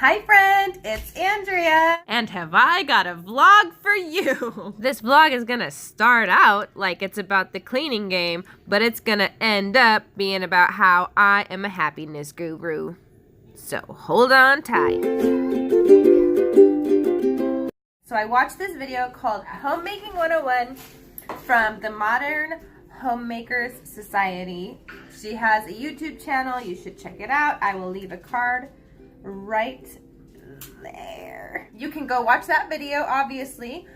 Hi friend, it's Andrea. And have I got a vlog for you? This vlog is gonna start out like it's about the cleaning game, but it's gonna end up being about how I am a happiness guru. So hold on tight. So I watched this video called Homemaking 101 from the Modern Homemakers Society. She has a YouTube channel. You should check it out. I will leave a card right there. You can go watch that video, obviously.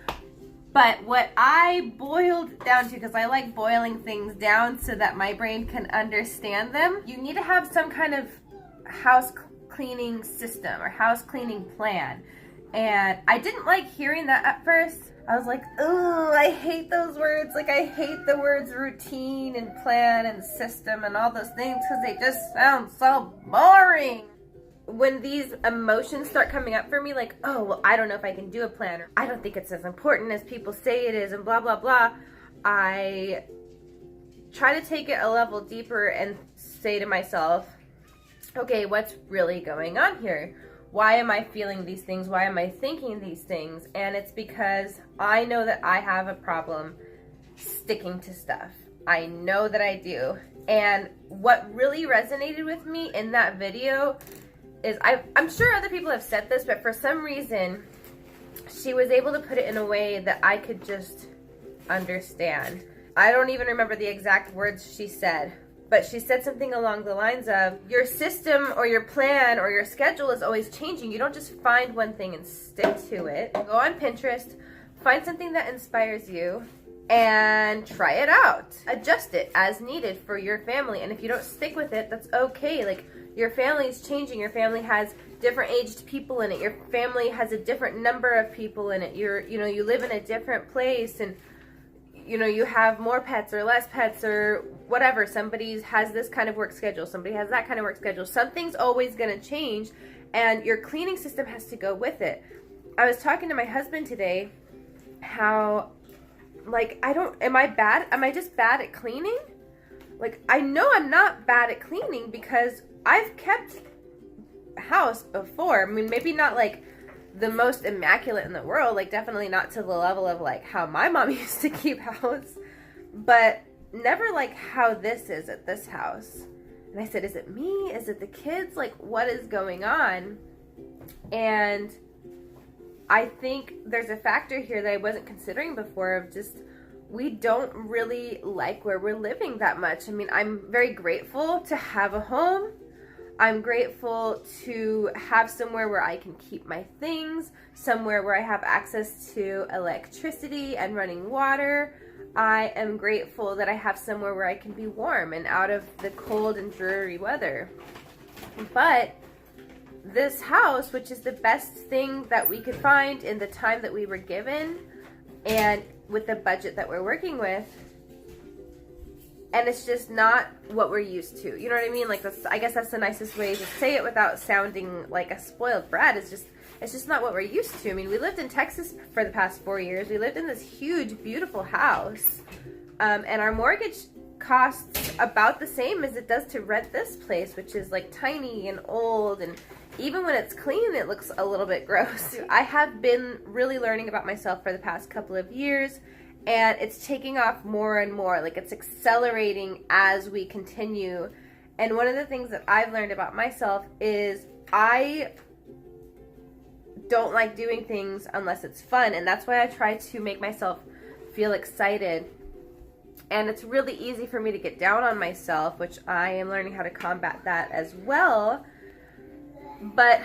But what I boiled down to, because I like boiling things down so that my brain can understand them, you need to have some kind of house cleaning system or house cleaning plan. And I didn't like hearing that at first. I was like, oh, I hate those words. Like, I hate the words routine and plan and system and all those things because they just sound so boring. When these emotions start coming up for me, like, oh, well, I don't know if I can do a plan, or I don't think it's as important as people say it is, and blah, blah, blah, I try to take it a level deeper and say to myself, okay, what's really going on here? Why am I feeling these things? Why am I thinking these things? And it's because I know that I have a problem sticking to stuff. I know that I do. And what really resonated with me in that video is, I'm sure other people have said this, but for some reason, she was able to put it in a way that I could just understand. I don't even remember the exact words she said, but she said something along the lines of, your system or your plan or your schedule is always changing. You don't just find one thing and stick to it. Go on Pinterest, find something that inspires you, and try it out. Adjust it as needed for your family. And if you don't stick with it, that's okay. Like, your family is changing. Your family has different aged people in it. Your family has a different number of people in it. You live in a different place, and you have more pets or less pets or whatever. Somebody has this kind of work schedule. Somebody has that kind of work schedule. Something's always going to change, and your cleaning system has to go with it. I was talking to my husband today how, like, am I just bad at cleaning? Like, I know I'm not bad at cleaning because I've kept a house before. I mean, maybe not like the most immaculate in the world, like definitely not to the level of like how my mom used to keep house, but never like how this is at this house. And I said, is it me? Is it the kids? Like, what is going on? And I think there's a factor here that I wasn't considering before of just, we don't really like where we're living that much. I mean, I'm very grateful to have a home. I'm grateful to have somewhere where I can keep my things, somewhere where I have access to electricity and running water. I am grateful that I have somewhere where I can be warm and out of the cold and dreary weather. But this house, which is the best thing that we could find in the time that we were given and with the budget that we're working with, and it's just not what we're used to. You know what I mean? Like, I guess that's the nicest way to say it without sounding like a spoiled brat. It's just not what we're used to. I mean, we lived in Texas for the past 4 years. We lived in this huge, beautiful house. And our mortgage costs about the same as it does to rent this place, which is like tiny and old. And even when it's clean, it looks a little bit gross. I have been really learning about myself for the past couple of years. And it's taking off more and more. Like, it's accelerating as we continue. And one of the things that I've learned about myself is I don't like doing things unless it's fun. And that's why I try to make myself feel excited. And it's really easy for me to get down on myself, which I am learning how to combat that as well. But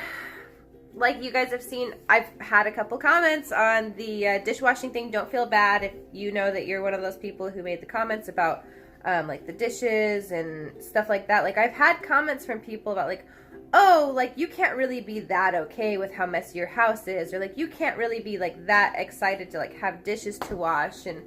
like you guys have seen, I've had a couple comments on the dishwashing thing. Don't feel bad if you know that you're one of those people who made the comments about like the dishes and stuff like that. Like, I've had comments from people about like, oh, like, you can't really be that okay with how messy your house is, or like, you can't really be like that excited to like have dishes to wash, and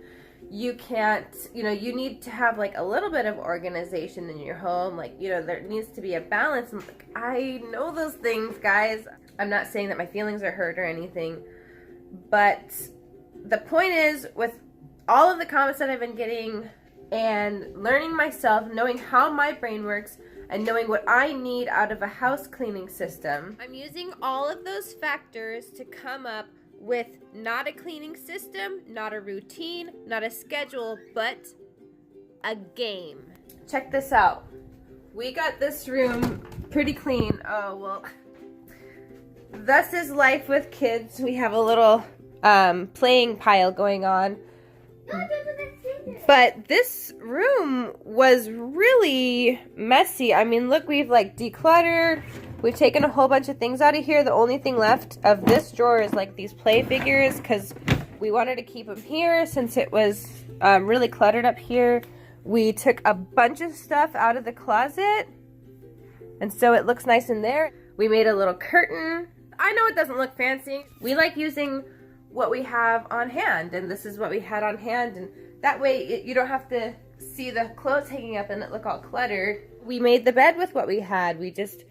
you can't, you need to have like a little bit of organization in your home. Like, there needs to be a balance. And like, I know those things, guys. I'm not saying that my feelings are hurt or anything, but the point is, with all of the comments that I've been getting and learning myself, knowing how my brain works, and knowing what I need out of a house cleaning system. I'm using all of those factors to come up with not a cleaning system, not a routine, not a schedule, but a game. Check this out. We got this room pretty clean. Oh, well, thus is life with kids. We have a little playing pile going on. But this room was really messy. I mean, look, we've like decluttered. We've taken a whole bunch of things out of here. The only thing left of this drawer is like these play figures because we wanted to keep them here since it was really cluttered up here. We took a bunch of stuff out of the closet, and so it looks nice in there. We made a little curtain. I know it doesn't look fancy. We like using what we have on hand, and this is what we had on hand, and that way you don't have to see the clothes hanging up and it look all cluttered. We made the bed with what we had. We just,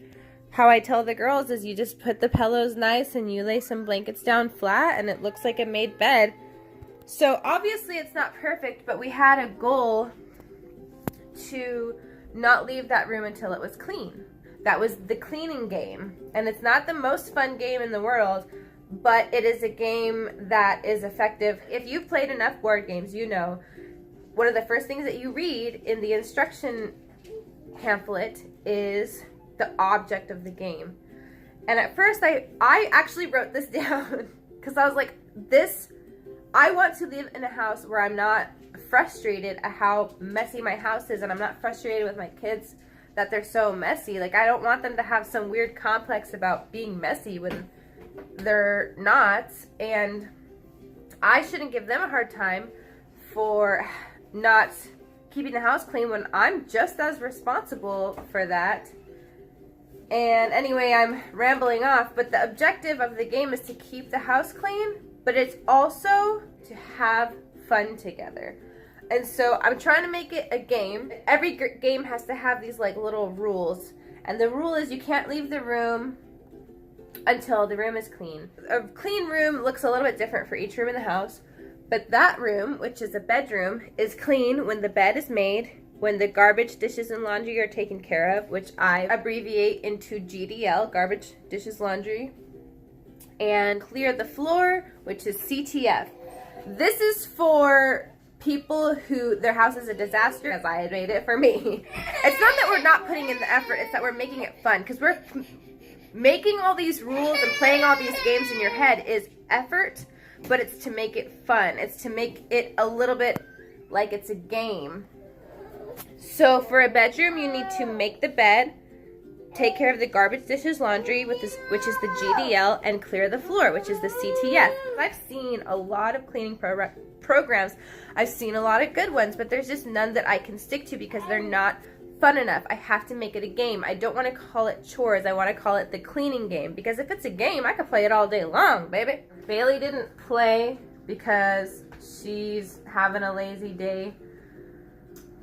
how I tell the girls is you just put the pillows nice and you lay some blankets down flat and it looks like a made bed. So obviously it's not perfect, but we had a goal to not leave that room until it was clean. That was the cleaning game. And it's not the most fun game in the world, but it is a game that is effective. If you've played enough board games, you know one of the first things that you read in the instruction pamphlet is the object of the game. And at first I actually wrote this down because I was like, I want to live in a house where I'm not frustrated at how messy my house is, and I'm not frustrated with my kids that they're so messy. Like, I don't want them to have some weird complex about being messy when they're not, and I shouldn't give them a hard time for not keeping the house clean when I'm just as responsible for that. And anyway, I'm rambling off, but the objective of the game is to keep the house clean, but it's also to have fun together. And so I'm trying to make it a game. Every game has to have these like little rules, and the rule is you can't leave the room until the room is clean. A clean room looks a little bit different for each room in the house, but that room, which is a bedroom, is clean when the bed is made, when the garbage, dishes, and laundry are taken care of, which I abbreviate into GDL, garbage, dishes, laundry, and clear the floor, which is CTF. This is for people who their house is a disaster, as I made it for me. It's not that we're not putting in the effort, it's that we're making it fun, because we're making all these rules and playing all these games in your head is effort, but it's to make it fun. It's to make it a little bit like it's a game. So for a bedroom, you need to make the bed, take care of the garbage, dishes, laundry, which is the GDL, and clear the floor, which is the CTF. I've seen a lot of cleaning programs. I've seen a lot of good ones, but there's just none that I can stick to because they're not fun enough. I have to make it a game. I don't want to call it chores. I want to call it the cleaning game, because if it's a game, I could play it all day long, baby. Bailey didn't play because she's having a lazy day,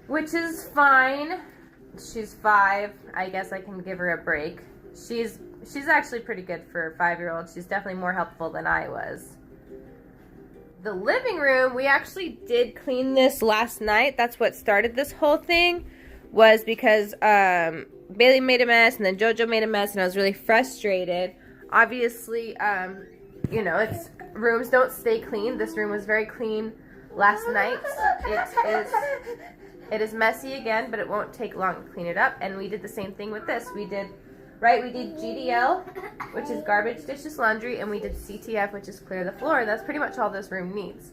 which is fine. She's 5. I guess I can give her a break. She's actually pretty good for a 5-year-old. She's definitely more helpful than I was. The living room, we actually did clean this last night. That's what started this whole thing, was because Bailey made a mess and then JoJo made a mess, and I was really frustrated. Obviously, you know, rooms don't stay clean. This room was very clean last night. It is messy again, but it won't take long to clean it up. And we did the same thing with this. We did GDL, which is garbage, dishes, laundry, and we did CTF, which is clear the floor. That's pretty much all this room needs.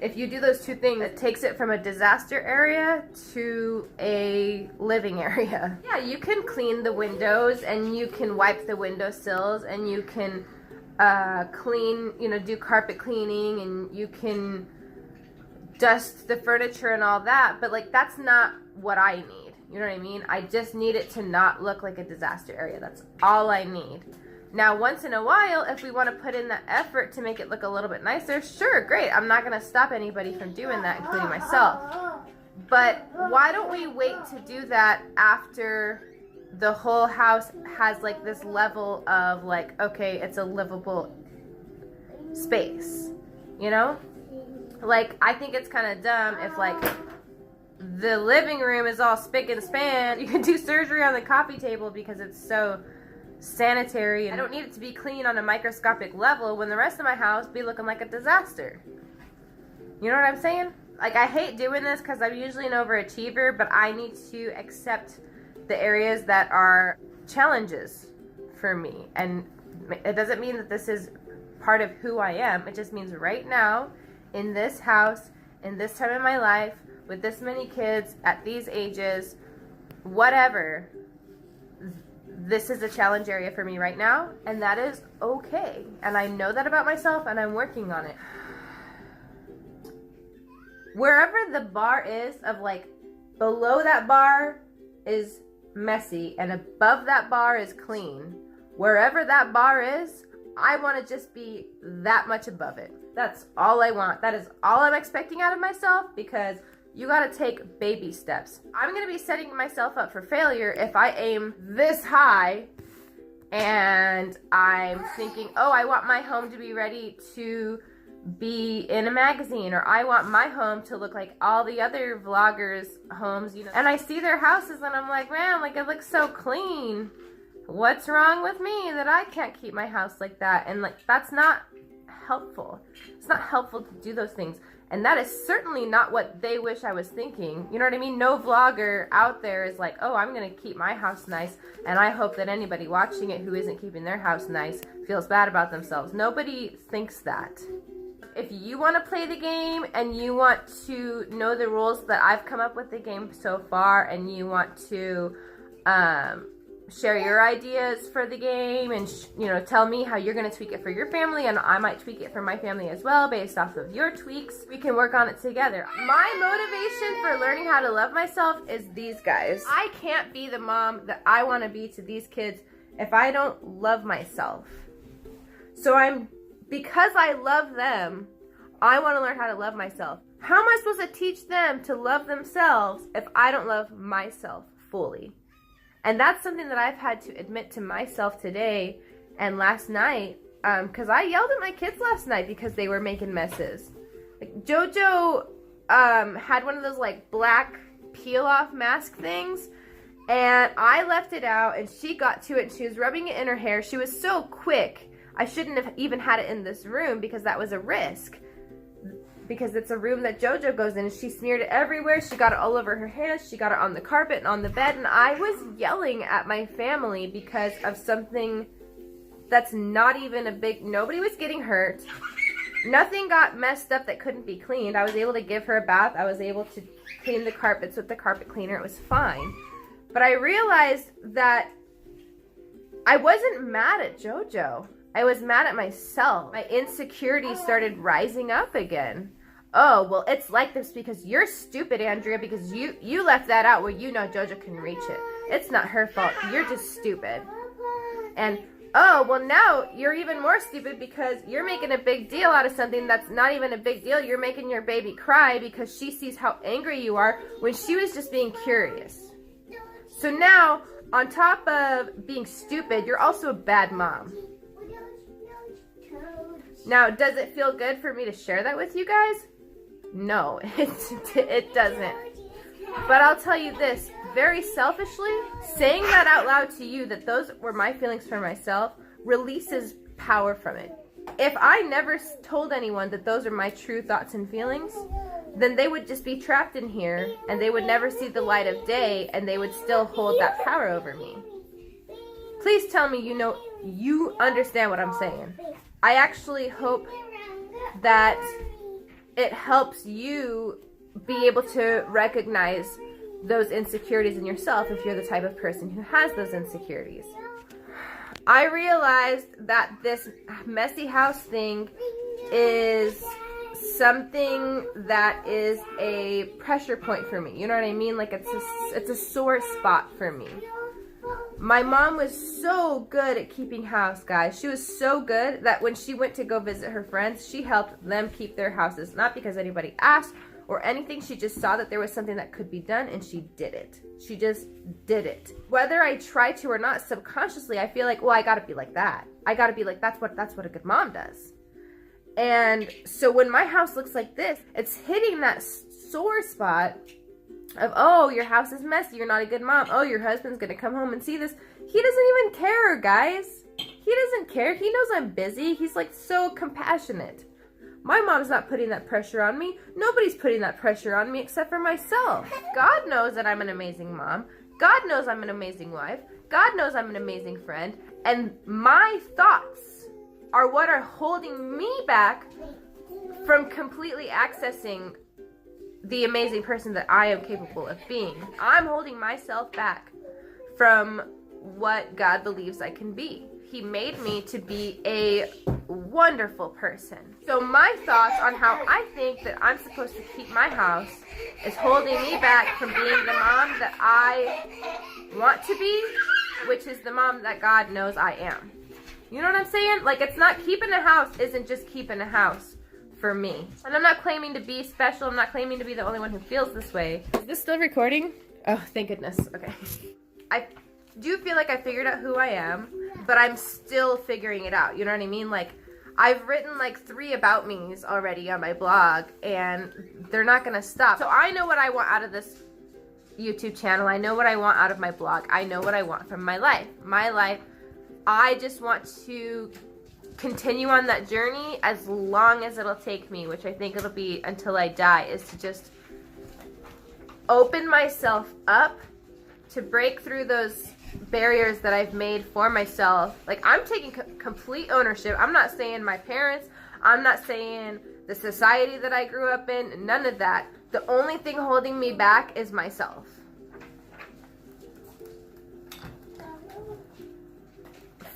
If you do those two things, it takes it from a disaster area to a living area. Yeah, you can clean the windows, and you can wipe the windowsills, and you can clean, you know, do carpet cleaning, and you can dust the furniture and all that, but like that's not what I need. You know what I mean? I just need it to not look like a disaster area. That's all I need. Now, once in a while, if we want to put in the effort to make it look a little bit nicer, sure, great. I'm not going to stop anybody from doing that, including myself. But why don't we wait to do that after the whole house has like this level of like, okay, it's a livable space, you know? Like, I think it's kind of dumb if like the living room is all spick and span. You can do surgery on the coffee table because it's so sanitary. I don't need it to be clean on a microscopic level when the rest of my house be looking like a disaster. You know what I'm saying? Like, I hate doing this because I'm usually an overachiever, but I need to accept the areas that are challenges for me. And it doesn't mean that this is part of who I am. It just means right now, in this house, in this time in my life, with this many kids, at these ages, whatever, this is a challenge area for me right now, and that is okay. And I know that about myself, and I'm working on it. Wherever the bar is of, like, below that bar is messy and above that bar is clean, wherever that bar is, I want to just be that much above it. That's all I want. That is all I'm expecting out of myself, because you got to take baby steps. I'm going to be setting myself up for failure if I aim this high and I'm thinking, oh, I want my home to be ready to be in a magazine, or I want my home to look like all the other vloggers' homes, you know. And I see their houses and I'm like, man, like, it looks so clean. What's wrong with me that I can't keep my house like that? And, like, that's not helpful. It's not helpful to do those things. And that is certainly not what they wish I was thinking. You know what I mean? No vlogger out there is like, oh, I'm going to keep my house nice, and I hope that anybody watching it who isn't keeping their house nice feels bad about themselves. Nobody thinks that. If you want to play the game and you want to know the rules that I've come up with the game so far, and you want to share your ideas for the game and you know, tell me how you're going to tweak it for your family, and I might tweak it for my family as well based off of your tweaks, we can work on it together. My motivation for learning how to love myself is these guys. I can't be the mom that I want to be to these kids if I don't love myself. So because I love them, I want to learn how to love myself. How am I supposed to teach them to love themselves if I don't love myself fully? And that's something that I've had to admit to myself today and last night, because I yelled at my kids last night because they were making messes. Like, JoJo had one of those, like, black peel-off mask things, and I left it out, and she got to it, and she was rubbing it in her hair. She was so quick. I shouldn't have even had it in this room because that was a risk. Because it's a room that JoJo goes in, and she smeared it everywhere. She got it all over her hands. She got it on the carpet and on the bed. And I was yelling at my family because of something that's not even a big... Nobody was getting hurt. Nothing got messed up that couldn't be cleaned. I was able to give her a bath. I was able to clean the carpets with the carpet cleaner. It was fine. But I realized that I wasn't mad at JoJo. I was mad at myself. My insecurities started rising up again. Oh, well, it's like this because you're stupid, Andrea, because you left that out where you know JoJo can reach it. It's not her fault. You're just stupid. And, oh, well, now you're even more stupid because you're making a big deal out of something that's not even a big deal. You're making your baby cry because she sees how angry you are when she was just being curious. So now, on top of being stupid, you're also a bad mom. Now, does it feel good for me to share that with you guys? No, it doesn't. But I'll tell you this, very selfishly, saying that out loud to you, that those were my feelings for myself, releases power from it. If I never told anyone that those are my true thoughts and feelings, then they would just be trapped in here, and they would never see the light of day, and they would still hold that power over me. Please tell me you understand what I'm saying. I actually hope that it helps you be able to recognize those insecurities in yourself if you're the type of person who has those insecurities. I realized that this messy house thing is something that is a pressure point for me. You know what I mean? Like, it's a sore spot for me. My mom was so good at keeping house, guys. She was so good that when she went to go visit her friends, she helped them keep their houses. Not because anybody asked or anything. She just saw that there was something that could be done, and she did it. She just did it. Whether I try to or not, subconsciously, I feel like, well, I gotta be like that. I gotta be like, that's what a good mom does. And so when my house looks like this, it's hitting that sore spot of, oh, your house is messy, you're not a good mom, oh, your husband's gonna come home and see this. He doesn't even care, guys. He doesn't care. He knows I'm busy. He's like so compassionate. My mom's not putting that pressure on me. Nobody's putting that pressure on me except for myself. God knows that I'm an amazing mom. God knows I'm an amazing wife. God knows I'm an amazing friend. And my thoughts are what are holding me back from completely accessing the amazing person that I am capable of being. I'm holding myself back from what God believes I can be. He made me to be a wonderful person. So my thoughts on how I think that I'm supposed to keep my house is holding me back from being the mom that I want to be, which is the mom that God knows I am. You know what I'm saying? Like, it's not, keeping a house isn't just keeping a house for me. And I'm not claiming to be special. I'm not claiming to be the only one who feels this way. Is this still recording? Oh, thank goodness. Okay. I do feel like I figured out who I am, but I'm still figuring it out. You know what I mean? Like, I've written like 3 about me's already on my blog, and they're not gonna stop. So I know what I want out of this YouTube channel. I know what I want out of my blog. I know what I want from my life. My life, I just want to continue on that journey as long as it'll take me, which I think it'll be until I die, is to just open myself up to break through those barriers that I've made for myself. Like, I'm taking complete ownership. I'm not saying my parents, I'm not saying the society that I grew up in, none of that. The only thing holding me back is myself.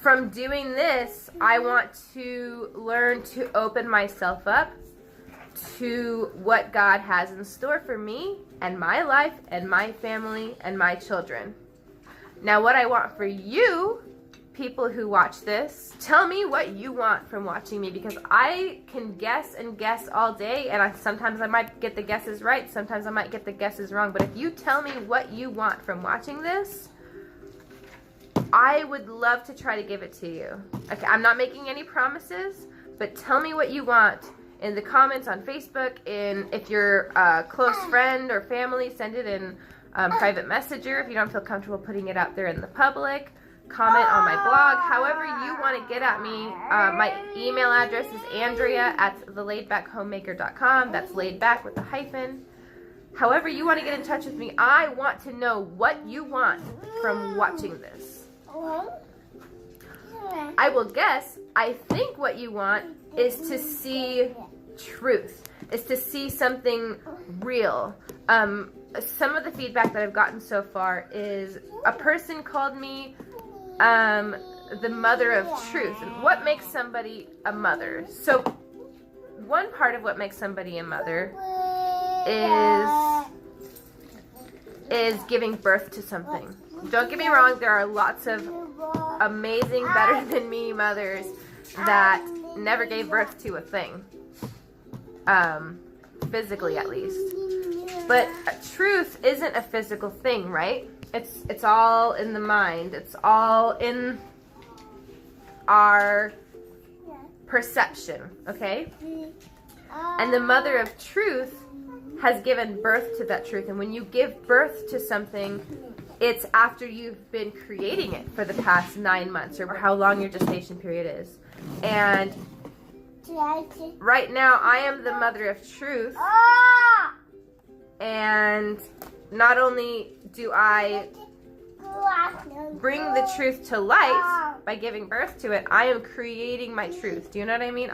From doing this, I want to learn to open myself up to what God has in store for me and my life and my family and my children. Now, what I want for you, people who watch this, tell me what you want from watching me, because I can guess and guess all day, and sometimes I might get the guesses right, sometimes I might get the guesses wrong, but if you tell me what you want from watching this, I would love to try to give it to you. Okay, I'm not making any promises, but tell me what you want in the comments on Facebook, and if you're a close friend or family, send it in private messenger if you don't feel comfortable putting it out there in the public. Comment on my blog, however you want to get at me. My email address is andrea@thelaidbackhomemaker.com. That's laidback with a hyphen. However you want to get in touch with me, I want to know what you want from watching this. I will guess, I think what you want is to see truth, is to see something real. Some of the feedback that I've gotten so far is a person called me the mother of truth. And what makes somebody a mother? So one part of what makes somebody a mother is giving birth to something. Don't get me wrong, there are lots of amazing, better than me mothers that never gave birth to a thing. Physically at least. But truth isn't a physical thing, right? It's all in the mind. It's all in our perception, okay? And the mother of truth has given birth to that truth. And when you give birth to something, it's after you've been creating it for the past 9 months or how long your gestation period is. And right now, I am the mother of truth. And not only do I bring the truth to light by giving birth to it, I am creating my truth. Do you know what I mean?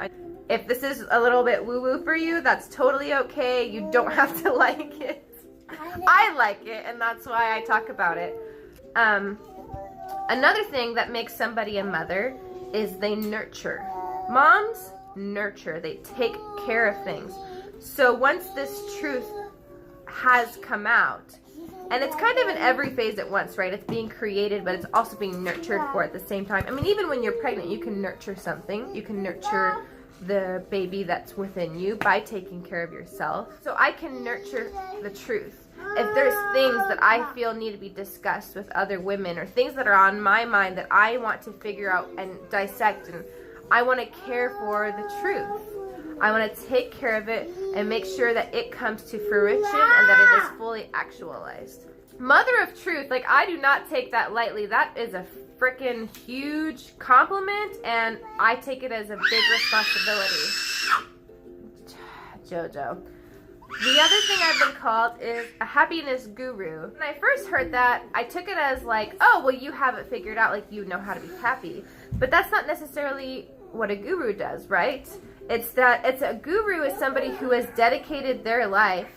If this is a little bit woo-woo for you, that's totally okay. You don't have to like it. I like it, and that's why I talk about it. Another thing that makes somebody a mother is they nurture. Moms nurture. They take care of things. So once this truth has come out, and it's kind of in every phase at once, right? It's being created, but it's also being nurtured for at the same time. I mean, even when you're pregnant, you can nurture something. You can nurture the baby that's within you by taking care of yourself. So I can nurture the truth. If there's things that I feel need to be discussed with other women, or things that are on my mind that I want to figure out and dissect, and I want to care for the truth, I want to take care of it and make sure that it comes to fruition and that it is fully actualized. Mother of truth, like, I do not take that lightly. That is a freaking huge compliment, and I take it as a big responsibility. Jojo. The other thing I've been called is a happiness guru. When I first heard that, I took it as like, oh, well, you have it figured out, like you know how to be happy. But that's not necessarily what a guru does, right? It's a guru is somebody who has dedicated their life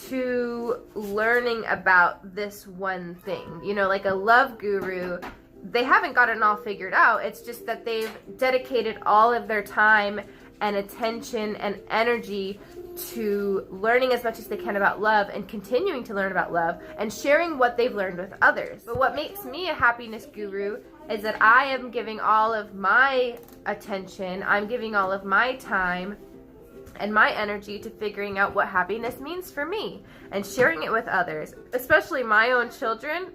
to learning about this one thing. You know, like a love guru, they haven't got it all figured out. It's just that they've dedicated all of their time and attention and energy to learning as much as they can about love and continuing to learn about love and sharing what they've learned with others. But what makes me a happiness guru is that I am giving all of my attention, I'm giving all of my time and my energy to figuring out what happiness means for me and sharing it with others, especially my own children.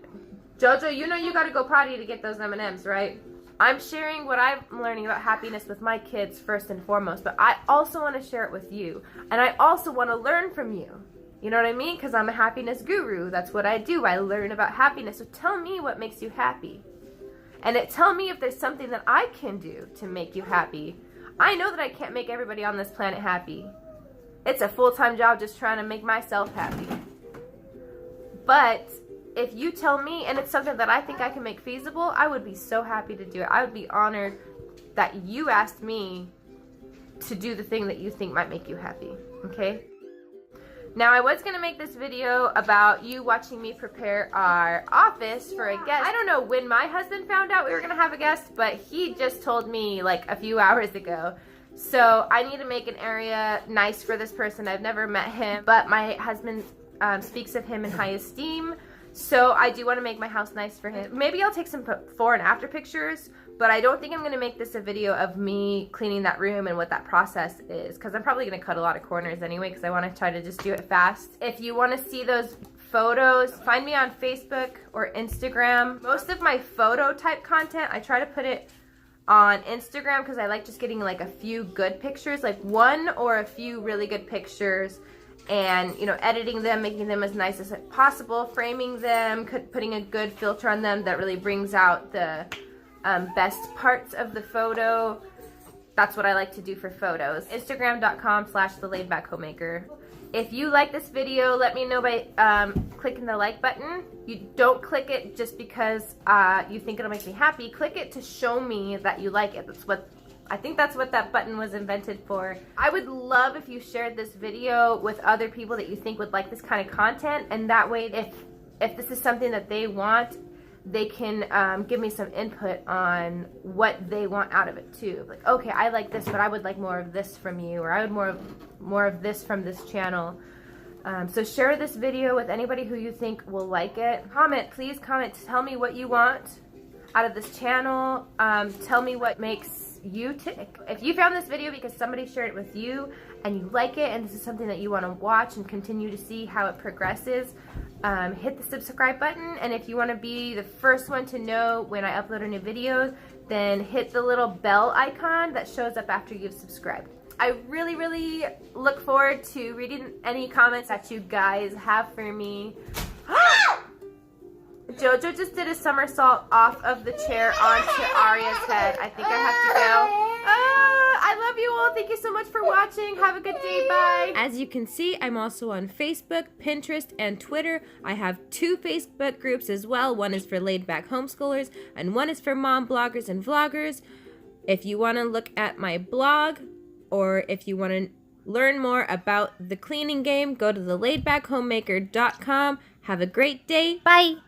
Jojo, you know you gotta go potty to get those M&Ms, right? I'm sharing what I'm learning about happiness with my kids first and foremost, but I also want to share it with you. And I also want to learn from you. You know what I mean? Because I'm a happiness guru. That's what I do. I learn about happiness. So tell me what makes you happy. And tell me if there's something that I can do to make you happy. I know that I can't make everybody on this planet happy. It's a full-time job just trying to make myself happy. But if you tell me, and it's something that I think I can make feasible, I would be so happy to do it. I would be honored that you asked me to do the thing that you think might make you happy, okay? Now, I was going to make this video about you watching me prepare our office for a guest. I don't know when my husband found out we were going to have a guest, but he just told me like a few hours ago. So I need to make an area nice for this person. I've never met him, but my husband speaks of him in high esteem. So I do want to make my house nice for him. Maybe I'll take some before and after pictures, but I don't think I'm going to make this a video of me cleaning that room and what that process is, because I'm probably going to cut a lot of corners anyway, because I want to try to just do it fast. If you want to see those photos, find me on Facebook or Instagram. Most of my photo type content, I try to put it on Instagram because I like just getting like a few good pictures, like one or a few really good pictures, and, you know, editing them, making them as nice as possible, framing them, putting a good filter on them that really brings out the best parts of the photo. That's what I like to do for photos. Instagram.com/thelaidbackhomemaker. If you like this video, let me know by clicking the like button. You don't click it just because you think it'll make me happy. Click it to show me that you like it. I think that's what that button was invented for. I would love if you shared this video with other people that you think would like this kind of content, and that way if this is something that they want, they can give me some input on what they want out of it too. Like, okay, I like this, but I would like more of this from you, or I would more of this from this channel. So share this video with anybody who you think will like it. Please comment, tell me what you want out of this channel. Tell me what makes you tick. If you found this video because somebody shared it with you and you like it and this is something that you want to watch and continue to see how it progresses, hit the subscribe button. And if you want to be the first one to know when I upload a new video, then hit the little bell icon that shows up after you've subscribed. I really, really look forward to reading any comments that you guys have for me. Jojo just did a somersault off of the chair onto Aria's head. I think I have to go. I love you all. Thank you so much for watching. Have a good day. Bye. As you can see, I'm also on Facebook, Pinterest, and Twitter. I have 2 Facebook groups as well. One is for laid back homeschoolers, and one is for mom bloggers and vloggers. If you want to look at my blog, or if you want to learn more about the cleaning game, go to thelaidbackhomemaker.com. Have a great day. Bye.